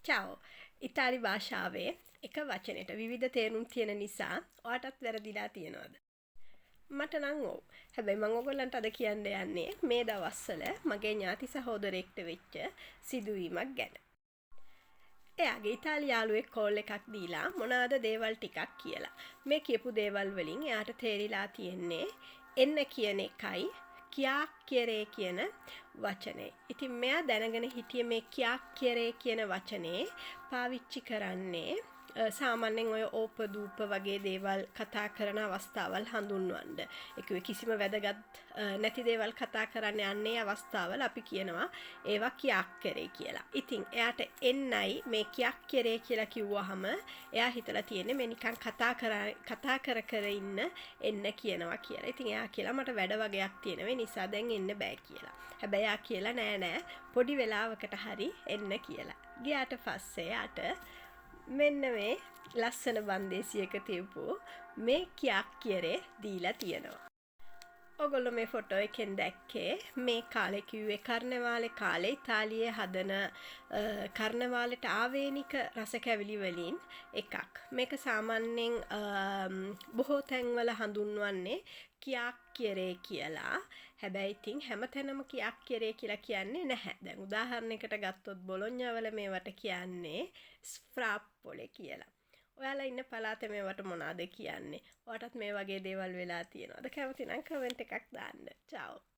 Ciao ඉතාලි භාෂාවේ එක වචනෙට විවිධ තේරුම් තියෙන නිසා ඔයාටත් වැරදිලා තියෙනවද? මට නම් ඔව්. හැබැයි මම ඔයගොල්ලන්ට අද කියන්න යන්නේ මේ දවස්වල මගේ ඥාති සහෝදරයෙක්ට වෙච්ච සිදුවීමක් ගැන. එයාගේ ඉතාලි යාළුවෙක් කෝල් එකක් දීලා මොනවාද දේවල් ටිකක් කියලා. මේ කියපු දේවල් වලින් එයාට තේරිලා තියෙන්නේ එන්න කියන එකයි කියාක්කෙරේ කියන වචනේ. ඉතින් මෙයා දැනගෙන හිටියේ මේ කියාක්කෙරේ කියන වචනේ පාවිච්චි කරන්නේ සාමාන්‍යයෙන් ඔය ඕපදූප වගේ දේවල් කතා කරන අවස්ථාවල් හඳුන්වන්න. ඒක කිසිම වැදගත් නැති දේවල් කතා කරන්න යන්නේ අවස්ථාවල අපි කියනවා ඒවා කියාක්කෙරේ කියලා. ඉතින් එයාට එන්නයි මේ කියාක්කෙරේ කියලා කිව්වහම එයා හිතලා තියෙන්නේ මේ නිකන් කතා කර ඉන්න එන්න කියනවා කියලා. ඉතින් එයා කියලා මට වැඩ වගේක් තියෙනවා නිසා දැන් එන්න බෑ කියලා. හැබැයි එයා කියලා නෑ පොඩි වෙලාවකට හරි එන්න කියලා. ගියාට පස්සේ යාට මෙන්න මේ ලස්සන බන්දේසියක තියපු මේ කියාක්කියරේ දීලා තියෙනවා. ඔගොල්ලෝ මේ ෆොටෝ එකෙන් දැක්කේ මේ කාලේ කිව්වේ කර්නවාලේ කාලේ ඉතාලියේ හදන කර්නවාලේට ආවේනික රස කැවිලි වලින් එකක්. මේක සාමාන්‍යයෙන් බොහෝ තැන්වල හඳුන්වන්නේ කියාක්කියරේ කියලා. හැබැයි ඉතින් හැමතැනම කියාක්කියරේ කියලා කියන්නේ නැහැ. දැන් උදාහරණයකට ගත්තොත් බොලොඤ්ඤා වල මේවට කියන්නේ ස්ෆ්‍රාප්පොලේ කියලා. ඔයාලා ඉන්න පළාතේ මේවට මොනවද කියන්නේ? ඔයාටත් මේ වගේ දේවල් වෙලා තියෙනවද? කැමති නම් කමෙන්ට් එකක් දාන්න. චාව්.